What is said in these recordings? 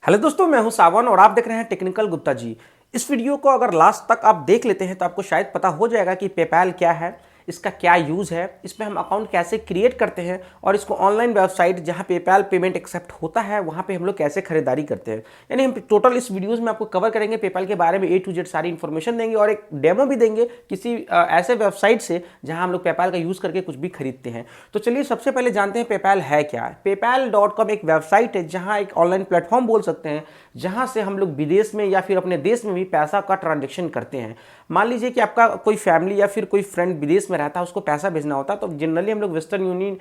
Hello दोस्तों, मैं हूं सावन और आप देख रहे हैं टेक्निकल गुप्ता जी। इस वीडियो को अगर लास्ट तक आप देख लेते हैं तो आपको शायद पता हो जाएगा कि पेपैल क्या है, इसका क्या यूज़ है, इसमें हम अकाउंट कैसे क्रिएट करते हैं और इसको ऑनलाइन वेबसाइट जहां पेपैल पेमेंट एक्सेप्ट होता है वहां पे हम लोग कैसे खरीदारी करते हैं। यानी हम टोटल इस वीडियोस में आपको कवर करेंगे, पेपैल के बारे में A to Z सारी इन्फॉर्मेशन देंगे और एक डेमो भी देंगे किसी ऐसे वेबसाइट से जहां हम लोग पेपैल का यूज़ करके कुछ भी खरीदते हैं। तो चलिए सबसे पहले जानते हैं पेपैल है क्या। PayPal.com एक वेबसाइट है जहां एक ऑनलाइन प्लेटफॉर्म बोल सकते हैं जहां से हम लोग विदेश में या फिर अपने देश में भी पैसा का ट्रांजेक्शन करते हैं। मान लीजिए कि आपका कोई फैमिली या फिर कोई फ्रेंड विदेश में रहता है, उसको पैसा भेजना होता है तो जनरली हम लोग वेस्टर्न यूनियन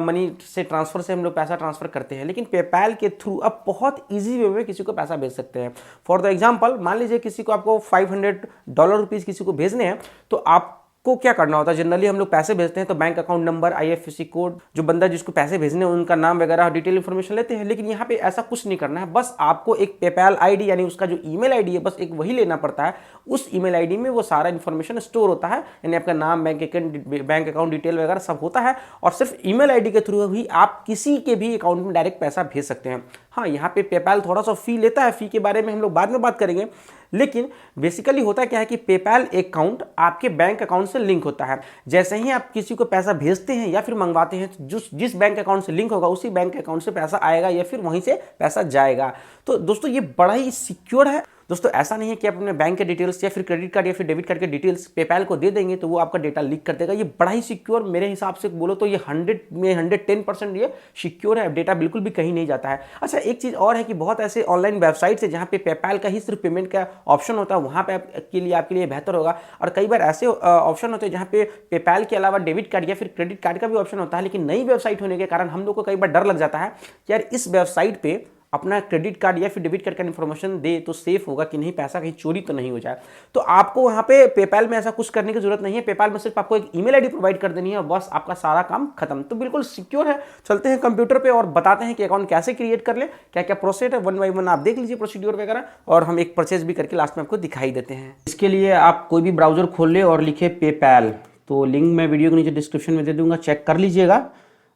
मनी से ट्रांसफर से हम लोग पैसा ट्रांसफर करते हैं, लेकिन पेपैल के थ्रू अब बहुत ईजी वे में किसी को पैसा भेज सकते हैं। फॉर द एग्जांपल, मान लीजिए किसी को आपको $500 किसी को भेजने हैं तो आप को क्या करना होता है। जनरली हम लोग पैसे भेजते हैं तो bank account number, IFSC code, जो बंदा जिसको पैसे भेजने हैं उनका नाम वगैरह डिटेल इन्फॉर्मेशन लेते हैं, लेकिन यहाँ पे ऐसा कुछ नहीं करना है। बस आपको एक पेपैल आईडी यानी उसका जो ईमेल आईडी है बस एक वही लेना पड़ता है। उस ईमेल आईडी में वो सारा इन्फॉर्मेशन स्टोर होता है, यानी आपका नाम, बैंक अकाउंट डिटेल वगैरह सब होता है और सिर्फ ईमेल आईडी के थ्रू ही आप किसी के भी अकाउंट में डायरेक्ट पैसा भेज सकते हैं। हाँ, यहाँ पे पेपैल थोड़ा सा फी लेता है, फी के बारे में हम लोग बाद में बात करेंगे, लेकिन बेसिकली होता क्या है कि पेपैल अकाउंट आपके बैंक अकाउंट से लिंक होता है। जैसे ही आप किसी को पैसा भेजते हैं या फिर मंगवाते हैं तो जिस बैंक अकाउंट से लिंक होगा उसी बैंक अकाउंट से पैसा आएगा या फिर वहीं से पैसा जाएगा। तो दोस्तों ये बड़ा ही सिक्योर है। दोस्तों ऐसा नहीं है कि आप अपने बैंक के डिटेल्स या फिर क्रेडिट कार्ड या फिर डेबिट कार्ड के डिटेल्स पेपैल को दे देंगे तो वो आपका डेटा लीक कर देगा। ये बड़ा ही सिक्योर, मेरे हिसाब से बोलो तो ये 100 में 110% ये सिक्योर है। डेटा बिल्कुल भी कहीं नहीं जाता है। अच्छा, एक चीज़ और है कि बहुत ऐसे ऑनलाइन वेबसाइट्स है जहाँ पे पेपैल का ही सिर्फ पेमेंट का ऑप्शन होता है, वहाँ पे आपके लिए बेहतर होगा। और कई बार ऐसे ऑप्शन होते हैं जहाँ पे पेपैल के अलावा डेबिट कार्ड या फिर क्रेडिट कार्ड का भी ऑप्शन होता है, लेकिन नई वेबसाइट होने के कारण हम लोग को कई बार डर लग जाता है कि यार इस वेबसाइट पे अपना क्रेडिट कार्ड या फिर डेबिट कार्ड का इन्फॉर्मेशन दे तो सेफ होगा कि नहीं, पैसा कहीं चोरी तो नहीं हो जाए। तो आपको वहाँ पे पेपैल में ऐसा कुछ करने की जरूरत नहीं है। पेपैल में सिर्फ आपको एक ईमेल आईडी प्रोवाइड कर देनी है और बस आपका सारा काम खत्म। तो बिल्कुल सिक्योर है। चलते हैं कंप्यूटर पे और बताते हैं कि अकाउंट कैसे क्रिएट कर ले, क्या क्या प्रोसेस है, वन बाई वन आप देख लीजिए प्रोसीड्योर वगैरह, और हम एक परचेज भी करके लास्ट में आपको दिखाई देते हैं। इसके लिए आप कोई भी ब्राउजर खोल ले और लिखे पेपैल, तो लिंक मैं वीडियो के नीचे डिस्क्रिप्शन में दे दूंगा, चेक कर लीजिएगा।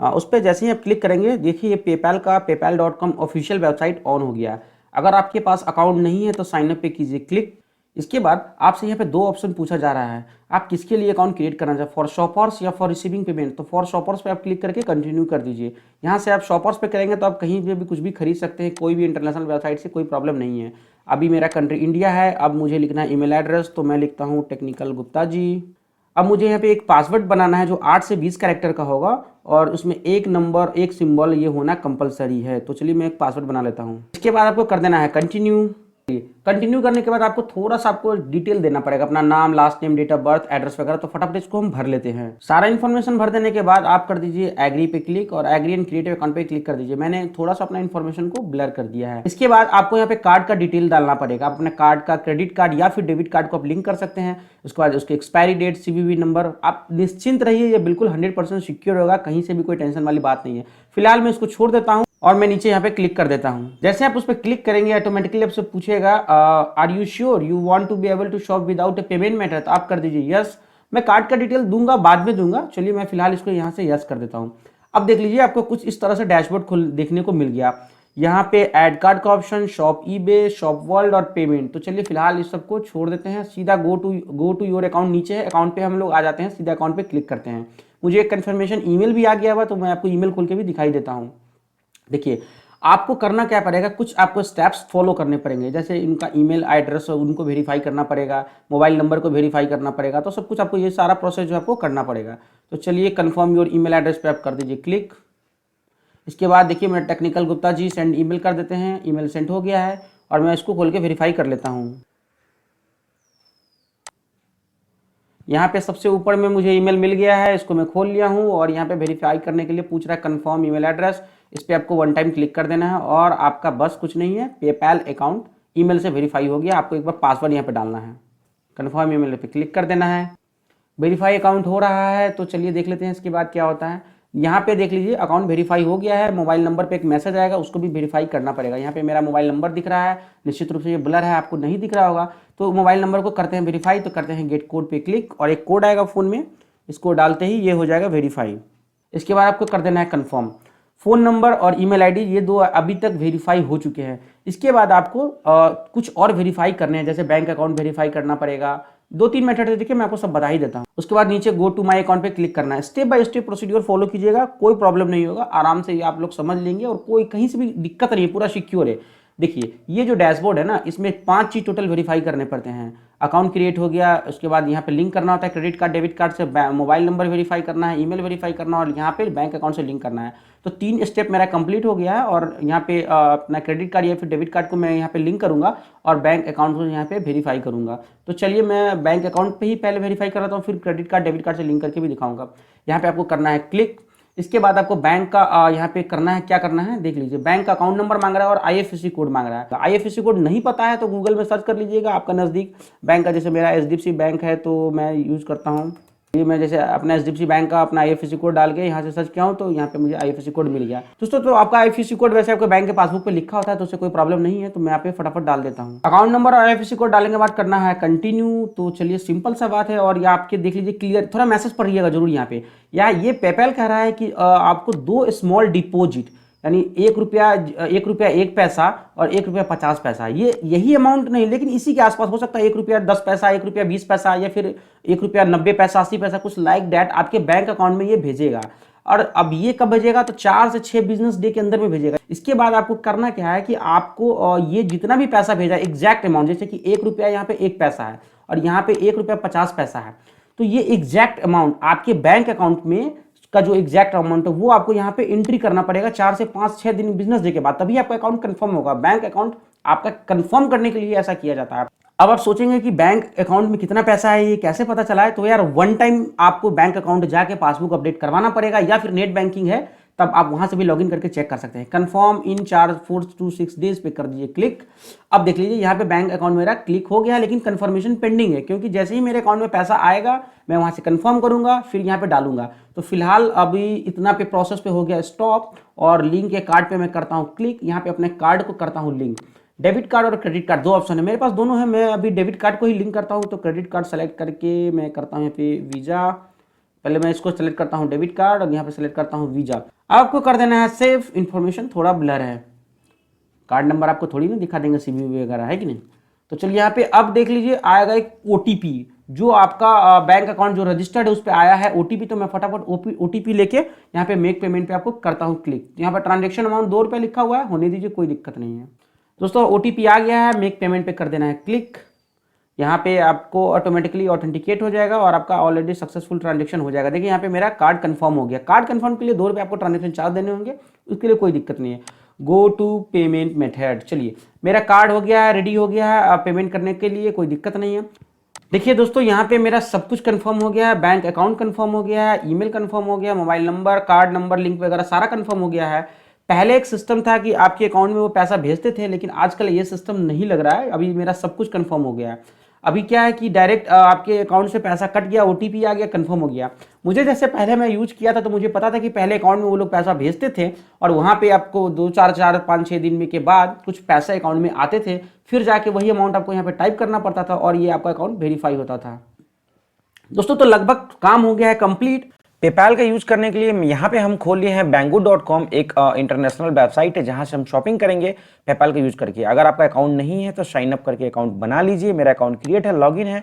उस पर जैसे ही आप क्लिक करेंगे देखिए ये पेपैल का PayPal.com ऑफिशियल वेबसाइट ऑन हो गया। अगर आपके पास अकाउंट नहीं है तो साइन अप पे कीजिए क्लिक। इसके बाद आपसे यहाँ पे दो ऑप्शन पूछा जा रहा है, आप किसके लिए अकाउंट क्रिएट करना चाहते हैं, फॉर शॉपर्स या फॉर रिसीविंग पेमेंट। तो फॉर शॉपर्स पे आप क्लिक करके कंटिन्यू कर दीजिए। यहाँ से आप शॉपर्स पे करेंगे तो आप कहीं पे भी कुछ भी खरीद सकते हैं, कोई भी इंटरनेशनल वेबसाइट से कोई प्रॉब्लम नहीं है। अभी मेरा कंट्री इंडिया है, अब मुझे लिखना है ईमेल एड्रेस, तो मैं लिखता हूँ टेक्निकल गुप्ता जी। अब मुझे यहाँ पे एक पासवर्ड बनाना है जो 8 से 20 कैरेक्टर का होगा और उसमें एक नंबर एक सिंबल ये होना कंपलसरी है। तो चलिए मैं एक पासवर्ड बना लेता हूँ। इसके बाद आपको कर देना है कंटिन्यू। कंटिन्यू करने के बाद आपको थोड़ा सा आपको डिटेल देना पड़ेगा, अपना नाम, last name, date of birth, address वगैरह। तो फटाफट इसको हम भर लेते हैं। सारा इन्फॉर्मेशन भर देने के बाद आप कर दीजिए एग्री पे क्लिक और एग्री एंड क्रिएटिव अकाउंट पे क्लिक कर दीजिए। मैंने थोड़ा सा अपना इन्फॉर्मेशन को ब्लर कर दिया है। इसके बाद आपको यहाँ पे कार्ड का डिटेल डालना पड़ेगा। आप अपने कार्ड का, क्रेडिट कार्ड या फिर डेबिट कार्ड को आप लिंक कर सकते हैं। उसके बाद उसके एक्सपायरी डेट, CVV नंबर। आप निश्चिंत रहिए, ये बिल्कुल 100% सिक्योर होगा, कहीं से भी कोई टेंशन वाली बात नहीं है। फिलहाल मैं इसको छोड़ देता हूँ और मैं नीचे यहाँ पे क्लिक कर देता हूँ। जैसे आप उस पर क्लिक करेंगे ऑटोमेटिकली आपसे पूछेगा are you sure you want to be able to shop without a payment method. तो आप कर दीजिए यस। मैं कार्ड का डिटेल दूंगा, बाद में दूंगा। चलिए मैं फिलहाल इसको यहाँ से यस कर देता हूँ। अब देख लीजिए आपको कुछ इस तरह से डैशबोर्ड देखने को मिल गया। यहाँ पे ऐड कार्ड का option, shop eBay, shop world और पेमेंट। तो चलिए फिलहाल इस सबको छोड़ देते हैं। सीधा गो टू योर अकाउंट नीचे है, अकाउंट पे हम लोग आ जाते हैं, सीधा अकाउंट पे क्लिक करते हैं। मुझे एक कन्फर्मेशन ईमेल भी आ गया हुआ, तो मैं आपको ईमेल खोल के भी दिखाई देता हूँ। देखिए आपको करना क्या पड़ेगा, कुछ आपको स्टेप्स फॉलो करने पड़ेंगे। जैसे इनका ईमेल एड्रेस उनको वेरीफाई करना पड़ेगा, मोबाइल नंबर को वेरीफाई करना पड़ेगा। तो सब कुछ आपको ये सारा प्रोसेस जो आपको करना पड़ेगा। तो चलिए कंफर्म योर ईमेल एड्रेस पे आप कर दीजिए क्लिक। इसके बाद देखिए मेरा technical Gupta ji send email कर देते हैं। ईमेल सेंड हो गया है और मैं इसको खोल के वेरीफाई कर लेता हूँ। यहाँ पे सबसे ऊपर में मुझे ईमेल मिल गया है, इसको मैं खोल लिया हूँ और यहाँ पे वेरीफाई करने के लिए पूछ रहा है कंफर्म ईमेल एड्रेस। इस पर आपको वन टाइम क्लिक कर देना है और आपका बस कुछ नहीं है, पेपैल अकाउंट ईमेल से वेरीफाई हो गया। आपको एक बार पासवर्ड यहाँ पे डालना है, कंफर्म ईमेल पे क्लिक कर देना है। वेरीफाई अकाउंट हो रहा है, तो चलिए देख लेते हैं इसके बाद क्या होता है। यहाँ पे देख लीजिए अकाउंट वेरीफाई हो गया है। मोबाइल नंबर पे एक मैसेज आएगा, उसको भी वेरीफाई करना पड़ेगा। यहाँ पे मेरा मोबाइल नंबर दिख रहा है, निश्चित रूप से ये ब्लर है, आपको नहीं दिख रहा होगा। तो मोबाइल नंबर को करते हैं वेरीफाई, तो करते हैं गेट कोड पे क्लिक और एक कोड आएगा फ़ोन में, इसको डालते ही ये हो जाएगा वेरीफाई। इसके बाद आपको कर देना है कन्फर्म। फ़ोन नंबर और ईमेल आईडी, ये दो अभी तक वेरीफाई हो चुके हैं। इसके बाद आपको कुछ और वेरीफाई करने हैं, जैसे बैंक अकाउंट वेरीफाई करना पड़ेगा। 2-3 मेथड है, देखिए मैं आपको सब बता ही देता हूँ। उसके बाद नीचे गो टू माई अकाउंट पे क्लिक करना है। Step by step procedure follow कीजिएगा, कोई प्रॉब्लम नहीं होगा, आराम से ये आप लोग समझ लेंगे और कोई कहीं से भी दिक्कत नहीं है, पूरा सिक्योर है। देखिए ये जो डैशबोर्ड है ना, इसमें 5 चीज टोटल वेरीफाई करने पड़ते हैं। अकाउंट क्रिएट हो गया, उसके बाद यहाँ पे लिंक करना होता है क्रेडिट कार्ड डेबिट कार्ड से, मोबाइल नंबर वेरीफाई करना है, ईमेल वेरीफाई करना है और यहाँ पे बैंक अकाउंट से लिंक करना है। तो 3 स्टेप मेरा कंप्लीट हो गया है और यहाँ पे अपना क्रेडिट कार्ड या फिर डेबिट कार्ड को मैं यहाँ पे लिंक करूँगा और बैंक अकाउंट को यहाँ पे वेरीफाई करूँगा। तो चलिए मैं बैंक अकाउंट पे ही पहले वेरीफाई कर रहा हूँ, फिर क्रेडिट कार्ड डेबिट कार्ड से लिंक करके भी दिखाऊंगा। यहाँ पे आपको करना है क्लिक। इसके बाद आपको बैंक का यहाँ पे करना है, क्या करना है देख लीजिए। बैंक का अकाउंट नंबर मांग रहा है और आईएफएससी कोड मांग रहा है। आईएफएससी कोड नहीं पता है तो गूगल में सर्च कर लीजिएगा आपका नज़दीक बैंक का। जैसे मेरा एचडीएफसी बैंक है तो मैं यूज़ करता हूँ, ये मैं जैसे अपना एचडीएफसी बैंक का अपना आईएफएससी कोड डाल के यहाँ से सर्च किया हूँ तो यहाँ पे मुझे आईएफएससी कोड मिल गया। दोस्तों तो आपका आईएफएससी कोड वैसे आपके बैंक के पासबुक पे लिखा होता है तो उससे कोई प्रॉब्लम नहीं है, तो मैं यहाँ पे फटाफट डाल देता हूँ। अकाउंट नंबर और आईएफएससी कोड डालने के बाद करना है कंटिन्यू। तो चलिए सिंपल सा बात है और ये आपके देख लीजिए क्लियर, थोड़ा मैसेज पढ़िएगा जरूर यहाँ पे। ये पेपैल कह रहा है कि आपको 2 स्मॉल डिपोजिट यानी 1 रुपया 1 पैसा और 1 रुपया 50 पैसा, ये यही अमाउंट नहीं लेकिन इसी के आसपास हो सकता है। 1 रुपया 10 पैसा, 1 रुपया 20 पैसा या फिर 1 रुपया 90 पैसा, 80 पैसा, कुछ लाइक डैट आपके बैंक अकाउंट में ये भेजेगा। और अब ये कब भेजेगा तो 4 से 6 बिजनेस डे के अंदर में भेजेगा। इसके बाद आपको करना क्या है कि आपको ये जितना भी पैसा भेजा एग्जैक्ट अमाउंट, जैसे कि 1 रुपया यहाँ पे 1 पैसा है और यहाँ पे 1 रुपया 50 पैसा है, तो ये एग्जैक्ट अमाउंट आपके बैंक अकाउंट में का जो एग्जैक्ट अमाउंट है वो आपको यहाँ पे एंट्री करना पड़ेगा 4 से 5-6 दिन बिजनेस डे के बाद, तभी आपका अकाउंट कंफर्म होगा। बैंक अकाउंट आपका कंफर्म करने के लिए ऐसा किया जाता है। अब आप सोचेंगे कि बैंक अकाउंट में कितना पैसा है, ये कैसे पता चला है, तो यार वन टाइम आपको बैंक अकाउंट जाके पासबुक अपडेट करवाना पड़ेगा या फिर नेट बैंकिंग है तब आप वहां से भी लॉगिन करके चेक कर सकते हैं। कंफर्म इन 4 to 6 डेज पे कर दीजिए क्लिक। अब देख लीजिए यहाँ पे बैंक अकाउंट मेरा क्लिक हो गया, लेकिन कंफर्मेशन पेंडिंग है क्योंकि जैसे ही मेरे अकाउंट में पैसा आएगा मैं वहां से कंफर्म करूंगा फिर यहाँ पे डालूंगा। तो फिलहाल अभी इतना पे प्रोसेस पे हो गया स्टॉप और लिंक के कार्ड पे मैं करता हूँ क्लिक। यहाँ पे अपने कार्ड को करता हूँ लिंक। डेबिट कार्ड और क्रेडिट कार्ड 2 ऑप्शन है मेरे पास, दोनों है। मैं अभी डेबिट कार्ड को ही लिंक करता हूँ, तो क्रेडिट कार्ड सेलेक्ट करके मैं करता हूँ यहाँ पे वीज़ा। पहले मैं इसको सेलेक्ट करता हूँ डेबिट कार्ड और यहाँ पे सेलेक्ट करता हूँ वीज़ा। आपको कर देना है सेव। इन्फॉर्मेशन थोड़ा ब्लर है, कार्ड नंबर आपको थोड़ी ना दिखा देंगे सीवीवी वगैरह, है कि नहीं। तो चलिए यहाँ पे अब देख लीजिए आएगा एक ओटीपी जो आपका बैंक अकाउंट जो रजिस्टर्ड है उस पर आया है ओटीपी। तो मैं फटाफट ओटीपी लेके यहाँ पे मेक पेमेंट पे आपको करता हूँ क्लिक। यहाँ पर ट्रांजेक्शन अमाउंट 2 रुपये लिखा हुआ है, होने दीजिए, कोई दिक्कत नहीं है। दोस्तों ओटीपी आ गया है, मेक पेमेंट पे कर देना है क्लिक। यहाँ पे आपको ऑटोमेटिकली ऑथेंटिकेट हो जाएगा और आपका ऑलरेडी सक्सेसफुल ट्रांजेक्शन हो जाएगा। देखिए यहाँ पे मेरा कार्ड कंफर्म हो गया। कार्ड कंफर्म के लिए 2 रुपये आपको ट्रांजेक्शन चार्ज देने होंगे, उसके लिए कोई दिक्कत नहीं है। Go to payment method. चलिए मेरा कार्ड हो गया है, रेडी हो गया है पेमेंट करने के लिए, कोई दिक्कत नहीं है। देखिए दोस्तों यहाँ पे मेरा सब कुछ कंफर्म हो गया है, बैंक अकाउंट कंफर्म हो गया है, ईमेल कंफर्म हो गया, mobile number, card number, link वगैरह सारा कंफर्म हो गया है। पहले एक सिस्टम था कि आपके अकाउंट में वो पैसा भेजते थे, लेकिन आजकल ये सिस्टम नहीं लग रहा है। अभी मेरा सब कुछ कंफर्म हो गया है। अभी क्या है कि डायरेक्ट आपके अकाउंट से पैसा कट गया, ओटीपी आ गया, कंफर्म हो गया। मुझे जैसे पहले मैं यूज किया था तो मुझे पता था कि पहले अकाउंट में वो लोग पैसा भेजते थे और वहाँ पे आपको 2-4-5-6 दिन में के बाद कुछ पैसा अकाउंट में आते थे, फिर जाके वही अमाउंट आपको यहाँ पे टाइप करना पड़ता था और ये आपका अकाउंट वेरीफाई होता था। दोस्तों तो लगभग काम हो गया है कंप्लीट। पेपैल का यूज करने के लिए यहाँ पे हम खोल लिए हैं Banggood.com, एक इंटरनेशनल वेबसाइट है जहाँ से हम शॉपिंग करेंगे पेपैल का यूज करके। अगर आपका अकाउंट नहीं है तो साइन अप करके अकाउंट बना लीजिए। मेरा अकाउंट क्रिएट है, लॉगिन है,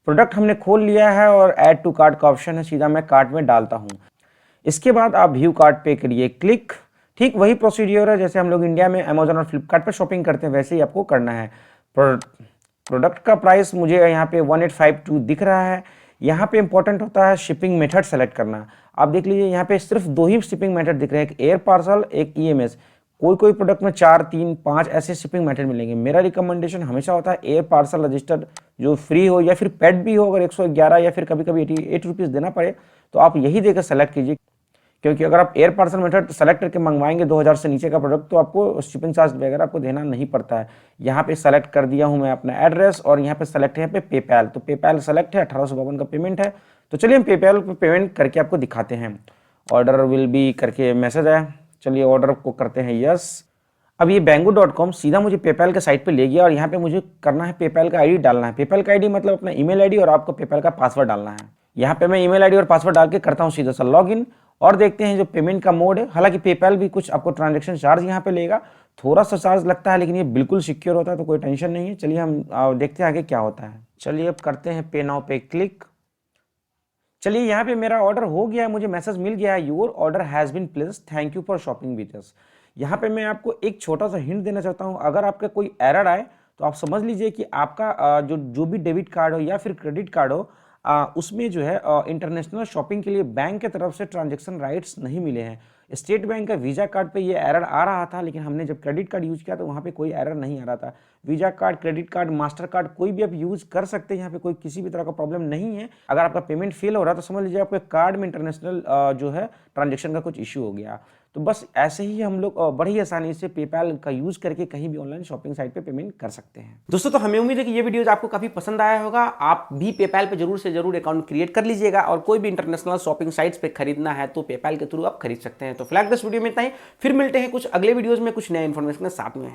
प्रोडक्ट हमने खोल लिया है और ऐड टू कार्ट का ऑप्शन है, सीधा मैं कार्ट में डालता हूँ। इसके बाद आप व्यू कार्ट पे करिए क्लिक। ठीक वही प्रोसीड्योर है जैसे हम लोग इंडिया में अमेजोन और फ्लिपकार्ट पर शॉपिंग करते हैं, वैसे ही आपको करना है। प्रोडक्ट का प्राइस मुझे यहाँ पे 1852 दिख रहा है। यहाँ पे इंपॉर्टेंट होता है शिपिंग मेथड सेलेक्ट करना। आप देख लीजिए यहाँ पे सिर्फ 2 ही शिपिंग मेथड दिख रहे हैं, एक एयर पार्सल, एक ईएमएस। कोई प्रोडक्ट में 4, 3, 5 ऐसे शिपिंग मेथड मिलेंगे। मेरा रिकमेंडेशन हमेशा होता है एयर पार्सल रजिस्टर्ड जो फ्री हो या फिर पेड भी हो। अगर 111 या फिर कभी कभी 88 रुपीज़ देना पड़े तो आप यही देकर सेलेक्ट कीजिए, क्योंकि अगर आप एयर पार्सल मेथड सेलेक्ट करके मंगवाएंगे 2000 से नीचे का प्रोडक्ट तो आपको शिपिंग चार्ज वगैरह आपको देना नहीं पड़ता है। यहाँ पे सेलेक्ट कर दिया हूँ मैं अपना एड्रेस और यहाँ पे सेलेक्ट है पे पेपैल। तो पेपैल सेलेक्ट है, 1852 का पेमेंट है। तो चलिए हम पेपैल पे पेमेंट करके आपको दिखाते हैं। ऑर्डर विल बी करके मैसेज है, चलिए ऑर्डर को करते हैं यस। अब ये Banggood.com सीधा मुझे पेपैल के साइट पे ले गया और यहाँ पे मुझे करना है पेपैल का आईडी डालना है। पेपैल का आईडी मतलब अपना ईमेल आईडी और आपको पेपैल का पासवर्ड डालना है। यहाँ पे मैं ईमेल आईडी और पासवर्ड डाल के करता हूँ सीधा सा लॉगिन और देखते हैं जो पेमेंट का मोड है। हालांकि पेपैल भी कुछ आपको ट्रांजैक्शन चार्ज यहाँ पे लेगा, थोड़ा सा चार्ज लगता है, लेकिन ये बिल्कुल सिक्योर होता है तो कोई टेंशन नहीं है। चलिए हम देखते हैं आगे क्या होता है। चलिए अब करते हैं पे नाउ पे क्लिक। चलिए यहाँ पे मेरा ऑर्डर हो गया है, मुझे मैसेज मिल गया है, your order has been placed, thank you for shopping with us. यहाँ पे मैं आपको एक छोटा सा हिंट देना चाहता हूँ, अगर आपका कोई एरर आए तो आप समझ लीजिए कि आपका जो भी डेबिट कार्ड हो या फिर क्रेडिट कार्ड हो, उसमें जो है इंटरनेशनल शॉपिंग के लिए बैंक के तरफ से ट्रांजेक्शन राइट्स नहीं मिले हैं। स्टेट बैंक का वीज़ा कार्ड पे ये एरर आ रहा था, लेकिन हमने जब क्रेडिट कार्ड यूज़ किया तो वहाँ पे कोई एरर नहीं आ रहा था। Visa card, credit card, master card कोई भी आप यूज़ कर सकते हैं, यहाँ पे कोई किसी भी तरह का प्रॉब्लम नहीं है। अगर आपका पेमेंट फेल हो रहा है तो समझ लीजिए आपके कार्ड में इंटरनेशनल जो है ट्रांजेक्शन का कुछ इश्यू हो गया। तो बस ऐसे ही हम लोग बड़ी आसानी से पेपैल का यूज़ करके कहीं भी ऑनलाइन शॉपिंग साइट पे पेमेंट कर सकते हैं। दोस्तों, तो हमें उम्मीद है कि ये वीडियोज आपको काफ़ी पसंद आया होगा। आप भी पेपैल पे जरूर से जरूर अकाउंट क्रिएट कर लीजिएगा, और कोई भी इंटरनेशनल शॉपिंग साइट्स पे खरीदना है तो पेपैल के थ्रू आप खरीद सकते हैं। तो फिलहाल इस वीडियो में इतना ही, फिर मिलते हैं कुछ अगले वीडियोज़ में कुछ नया इन्फॉर्मेशन के साथ में।